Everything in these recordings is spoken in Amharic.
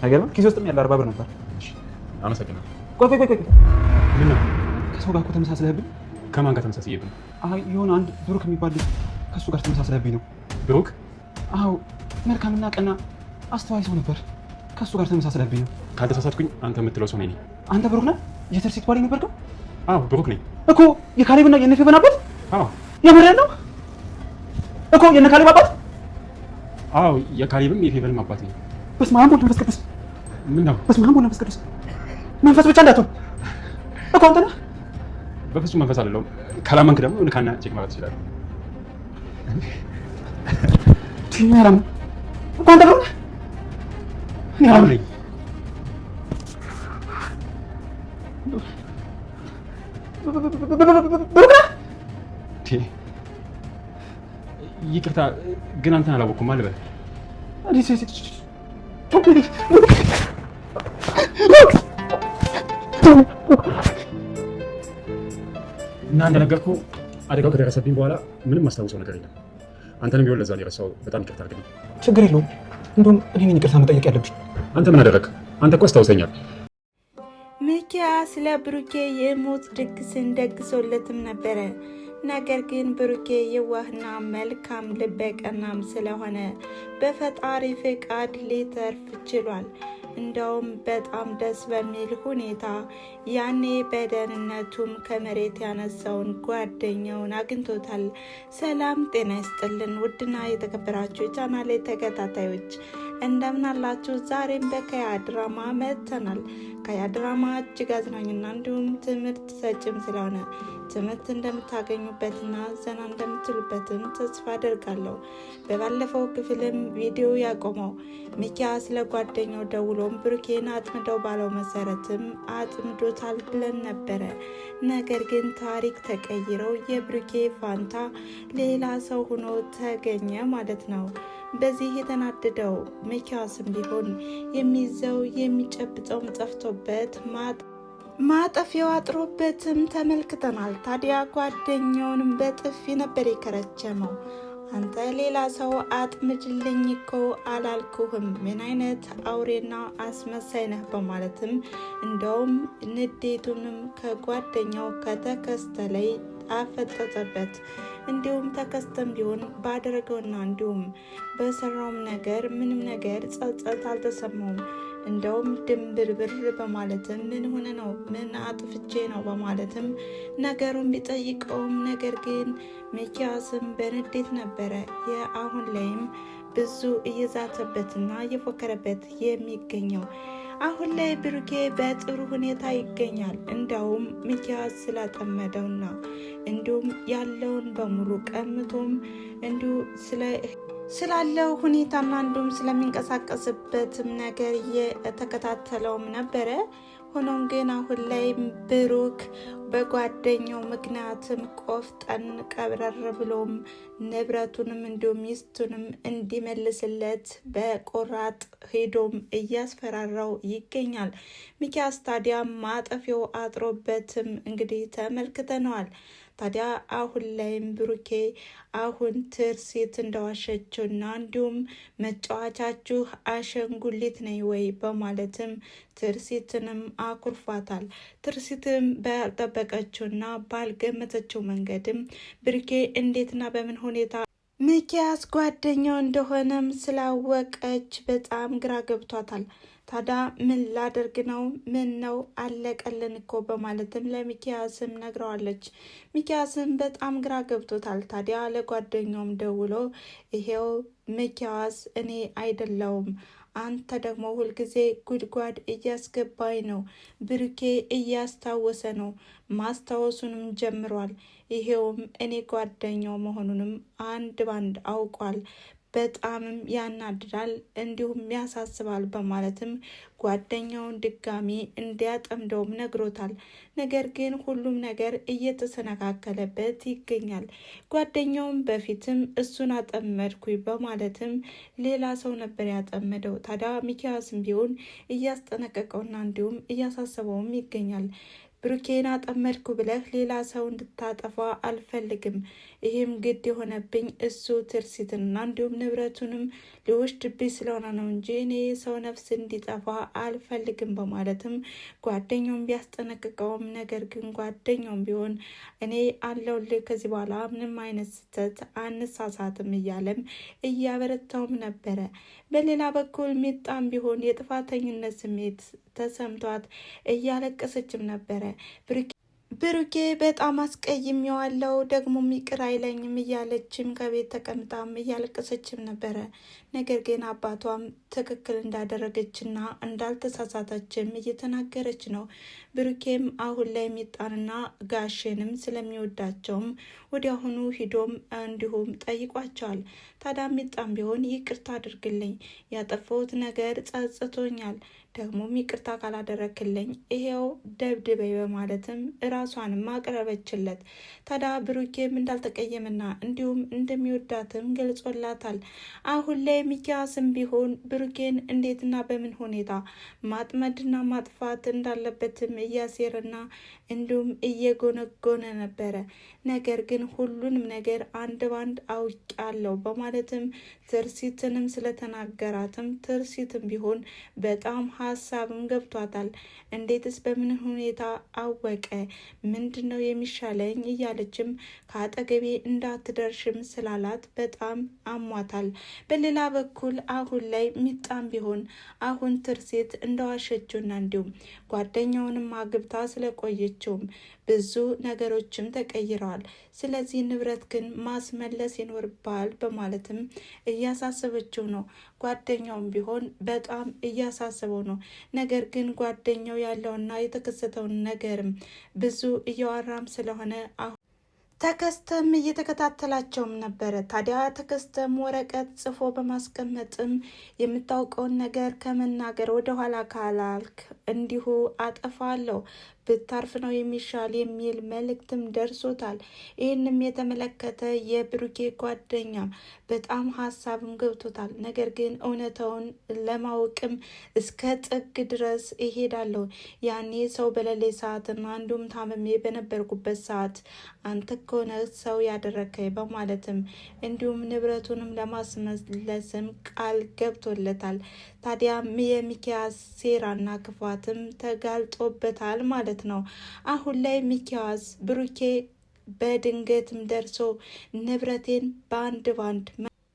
አይገርምም? ኪስ ውስጥም ያለ 40 ብር ነበር። እሺ አመሰግናለሁ። ቆይ ምን ነው? ከሰው ጋር እኮ ተመሳስለህብኝ። ከማን ጋር ተመሳስለህብኝ? አይ የሆነ አንድ ብሩክ የሚባል ልጅ ከሱ ጋር ተመሳስለህብኝ ነው። ብሩክ? አዎ መልካምና ቀና አስተዋይ ሰው ነበር። ከሱ ጋር ተመሳስለህብኝ ነው። ካልተሳሳትኩኝ አንተ የምትለው ሰው ነኝ። አንተ ብሩክ ነህ? የትርሲት ባል ነበርከው? አዎ ብሩክ ነኝ እኮ። የካሌብና የነፌበን አባት? አዎ። የምሬን ነው እኮ። የነ ካሌብ አባት? አዎ የካሌብም የፌበንም አባት ነኝ። በስመ አብ ወወልድ ወመንፈስ ቅዱስ። ምን ነው? በስመ አብ ወወልድ ወመንፈስ ቅዱስ። መንፈስ ብቻ እንዳትሆን እኮ አንተ ነህ። በፍጹም መንፈስ አይደለሁም። ካላመንክ ደግሞ ንካና ቼክ ማለት ትችላለህ። ቲማራም እኮ አንተ ብሩክ ነህ? አዎ ነኝ። ብሩክ ነህ? ይቅርታ ግን አንተን አላወቅኩም አልበል። እና እንደነገርኩህ አደጋው ከደረሰብኝ በኋላ ምንም ማስታውሰው ነገር የለም። አንተንም ቢሆን ለዛ የረሳው በጣም ይቅርታ አድርግልኝ። ችግር የለውም። እንደውም እኔ ነኝ ይቅርታ መጠየቅ ያለብኝ። አንተ ምን አደረግክ? አንተ እኮ አስታውሰኛል። ሚኪያስ ለብሩኬ የሞት ድግስን ደግሶለትም ነበረ። ነገር ግን ብሩኬ የዋህና መልካም ልበቀናም ስለሆነ በፈጣሪ ፍቃድ ሊተርፍ ችሏል። እንደውም በጣም ደስ በሚል ሁኔታ ያኔ በደህንነቱም ከመሬት ያነሳውን ጓደኛውን አግኝቶታል። ሰላም ጤና ይስጥልን ውድና የተከበራችሁ የቻናሌ ተከታታዮች እንደምን አላችሁ? ዛሬም በከያ ድራማ መጥተናል። ከያ ድራማ እጅግ አዝናኝና እንዲሁም ትምህርት ሰጭም ስለሆነ ትምህርት እንደምታገኙበትና ዘና እንደምትሉበትም ተስፋ አደርጋለሁ። በባለፈው ክፍልም ቪዲዮ ያቆመው ሚኪያስ ለጓደኛው ደውሎም ብሩኬን አጥምደው ባለው መሰረትም አጥምዶታል ብለን ነበረ። ነገር ግን ታሪክ ተቀይረው የብሩኬ ፋንታ ሌላ ሰው ሆኖ ተገኘ ማለት ነው። በዚህ የተናደደው ሚኪያስም ቢሆን የሚይዘው የሚጨብጠውም ጠፍቶበት ማጠፊያው አጥሮበትም ተመልክተናል። ታዲያ ጓደኛውንም በጥፊ ነበር የከረቸመው። አንተ ሌላ ሰው አጥምድልኝ እኮ አላልኩህም፣ ምን አይነት አውሬና አስመሳይ ነህ በማለትም እንደውም ንዴቱንም ከጓደኛው ከተከስተ ላይ አፈጠጠበት። እንዲሁም ተከስተም ቢሆን ባደረገውና እንዲሁም በሰራውም ነገር ምንም ነገር ጸጸት አልተሰማውም። እንደውም ድንብርብር በማለትም ምን ሆነ ነው ምን አጥፍቼ ነው በማለትም ነገሩን ቢጠይቀውም ነገር ግን ሚኪያስም በንዴት ነበረ። የአሁን ላይም ብዙ እየዛተበትና እየፎከረበት የሚገኘው አሁን ላይ ብሩኬ በጥሩ ሁኔታ ይገኛል። እንደውም ሚኪያስ ስላጠመደውና እንዲሁም ያለውን በሙሉ ቀምቶም እንዲሁ ስላለው ሁኔታና እንዲሁም ስለሚንቀሳቀስበትም ነገር እየተከታተለውም ነበረ። ሆኖም ግን አሁን ላይ ብሩክ በጓደኛው ምክንያትም ቆፍጠን ቀብረር ብሎም ንብረቱንም እንዲሁም ሚስቱንም እንዲመልስለት በቆራጥ ሄዶም እያስፈራራው ይገኛል። ሚኪያስ ታዲያ ማጠፊያው አጥሮበትም እንግዲህ ተመልክተነዋል። ታዲያ አሁን ላይም ብሩኬ አሁን ትርሲት እንደዋሸችውና እንዲሁም መጫወቻችሁ አሸንጉሊት ነኝ ወይ በማለትም ትርሲትንም አኩርፏታል። ትርሲትም ባልጠበቀችውና ባልገመተችው መንገድም ብሩኬ እንዴትና በምን ሁኔታ ሚኪያስ ጓደኛው እንደሆነም ስላወቀች በጣም ግራ ገብቷታል። ታዲያ ምን ላደርግ ነው? ምን ነው አለቀልን እኮ በማለትም ለሚኪያስም ነግረዋለች። ሚኪያስም በጣም ግራ ገብቶታል። ታዲያ ለጓደኛውም ደውሎ ይሄው ሚኪያስ እኔ አይደለውም አንተ ደግሞ ሁልጊዜ ጉድጓድ እያስገባኝ ነው። ብሩኬ እያስታወሰ ነው፣ ማስታወሱንም ጀምሯል። ይሄውም እኔ ጓደኛው መሆኑንም አንድ ባንድ አውቋል። በጣምም ያናድዳል እንዲሁም ያሳስባል በማለትም ጓደኛውን ድጋሚ እንዲያጠምደውም ነግሮታል። ነገር ግን ሁሉም ነገር እየተሰነካከለበት ይገኛል። ጓደኛውም በፊትም እሱን አጠመድኩኝ በማለትም ሌላ ሰው ነበር ያጠመደው። ታዲያ ሚኪያስም ቢሆን እያስጠነቀቀውና እንዲሁም እያሳሰበውም ይገኛል። ብሩኬን አጠመድኩ ብለህ ሌላ ሰው እንድታጠፋ አልፈልግም። ይህም ግድ የሆነብኝ እሱ ትርሲትና እንዲሁም ንብረቱንም ሊወስድብኝ ስለሆነ ነው እንጂ እኔ ሰው ነፍስ እንዲጠፋ አልፈልግም በማለትም ጓደኛውን ቢያስጠነቅቀውም ነገር ግን ጓደኛውም ቢሆን እኔ አለውልህ ከዚህ በኋላ ምንም አይነት ስህተት አንሳሳትም እያለም እያበረታውም ነበረ። በሌላ በኩል ሚጣም ቢሆን የጥፋተኝነት ስሜት ተሰምቷት እያለቀሰችም ነበረ። ብሩኬ በጣም አስቀይሜዋለሁ ደግሞም ይቅር አይለኝም እያለችም ከቤት ተቀምጣም እያለቀሰችም ነበረ። ነገር ግን አባቷም ትክክል እንዳደረገችና እንዳልተሳሳተችም እየተናገረች ነው። ብሩኬም አሁን ላይ ሚጣንና ጋሼንም ስለሚወዳቸውም ወዲያውኑ ሂዶም እንዲሁም ጠይቋቸዋል። ታዲያ ሚጣም ቢሆን ይቅርታ አድርግልኝ፣ ያጠፋሁት ነገር ጸጽቶኛል፣ ደግሞም ይቅርታ ካላደረክልኝ ይሄው ደብድበይ በማለትም ራሷንም አቅረበችለት። ታዲያ ብሩኬም እንዳልተቀየምና እንዲሁም እንደሚወዳትም ገልጾላታል። አሁን ላይ ሚኪያስም ቢሆን ብሩኬን እንዴትና በምን ሁኔታ ማጥመድና ማጥፋት እንዳለበትም እያሴርና እንዲሁም እየጎነጎነ ነበረ። ነገር ግን ሁሉንም ነገር አንድ ባንድ አውቃለሁ በማለትም ትርሲትንም ስለተናገራትም ትርሲትም ቢሆን በጣም ሀሳብም ገብቷታል። እንዴትስ በምን ሁኔታ አወቀ? ምንድን ነው የሚሻለኝ? እያለችም ከአጠገቤ እንዳትደርሽም ስላላት በጣም አሟታል። በሌላ በኩል አሁን ላይ ሚጣም ቢሆን አሁን ትርሲት እንደዋሸችውና እንዲሁም ጓደኛውንም አግብታ ስለቆየችውም ብዙ ነገሮችም ተቀይረዋል። ስለዚህ ንብረት ግን ማስመለስ ይኖርባል በማለትም እያሳሰበችው ነው። ጓደኛውም ቢሆን በጣም እያሳሰበው ነው። ነገር ግን ጓደኛው ያለውና የተከሰተውን ነገርም ብዙ እያወራም ስለሆነ ተከስተም እየተከታተላቸውም ነበረ። ታዲያ ተከስተም ወረቀት ጽፎ በማስቀመጥም የምታውቀውን ነገር ከመናገር ወደኋላ ካላልክ እንዲሁ አጠፋለሁ ብታርፍ ነው የሚሻል የሚል መልእክትም ደርሶታል። ይህንም የተመለከተ የብሩኬ ጓደኛ በጣም ሀሳብም ገብቶታል። ነገር ግን እውነታውን ለማወቅም እስከ ጥግ ድረስ እሄዳለሁ፣ ያኔ ሰው በሌለ ሰዓትና እንዲሁም ታመሜ በነበርኩበት ሰዓት አንተ ከሆነ ሰው ያደረከኝ በማለትም እንዲሁም ንብረቱንም ለማስመለስም ቃል ገብቶለታል። ታዲያ የሚኪያስ ሴራና ክፋትም ተጋልጦበታል ማለት ነው። አሁን ላይ ሚኪያስ ብሩኬ በድንገትም ደርሶ ንብረቴን በአንድ ባንድ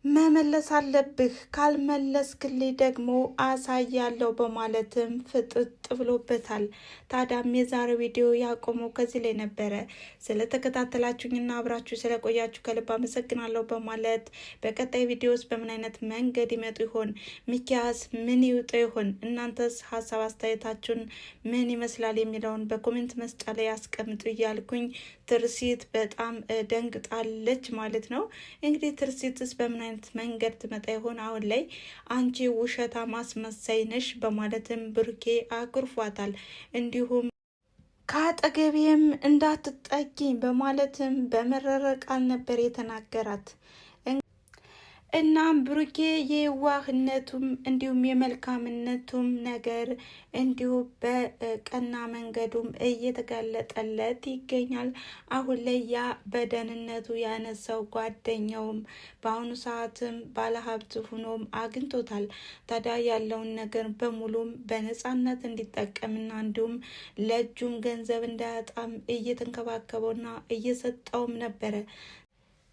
መመለስ አለብህ፣ ካልመለስክልኝ ደግሞ አሳያለሁ በማለትም ፍጥጥ ብሎበታል። ታዲያም የዛሬው ቪዲዮ ያቆመው ከዚህ ላይ ነበረ። ስለተከታተላችሁኝና አብራችሁ ስለቆያችሁ ከልብ አመሰግናለሁ በማለት በቀጣይ ቪዲዮስ በምን አይነት መንገድ ይመጡ ይሆን? ሚኪያስ ምን ይውጡ ይሆን? እናንተስ ሀሳብ አስተያየታችሁን ምን ይመስላል የሚለውን በኮሜንት መስጫ ላይ ያስቀምጡ እያልኩኝ ትርሲት በጣም ደንግጣለች ማለት ነው። እንግዲህ ትርሲትስ በምን አይነት መንገድ ትመጣ ይሆን? አሁን ላይ አንቺ ውሸታ ማስመሳይ ነሽ በማለትም ብሩኬ አኩርፏታል። እንዲሁም ከአጠገቤም እንዳትጠጊኝ በማለትም በመረረ ቃል ነበር የተናገራት። እናም ብሩኬ የዋህነቱም እንዲሁም የመልካምነቱም ነገር እንዲሁ በቀና መንገዱም እየተጋለጠለት ይገኛል። አሁን ላይ ያ በደህንነቱ ያነሳው ጓደኛውም በአሁኑ ሰዓትም ባለሀብት ሆኖም አግኝቶታል። ታዲያ ያለውን ነገር በሙሉም በነፃነት እንዲጠቀምና እንዲሁም ለእጁም ገንዘብ እንዳያጣም እየተንከባከበውና እየሰጠውም ነበረ።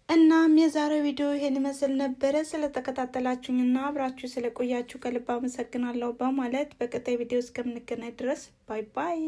እናም የዛሬው ቪዲዮ ይሄን ይመስል ነበረ። ስለተከታተላችሁኝና አብራችሁ ስለቆያችሁ ከልብ አመሰግናለሁ በማለት በቀጣይ ቪዲዮ እስከምንገናኝ ድረስ ባይ ባይ።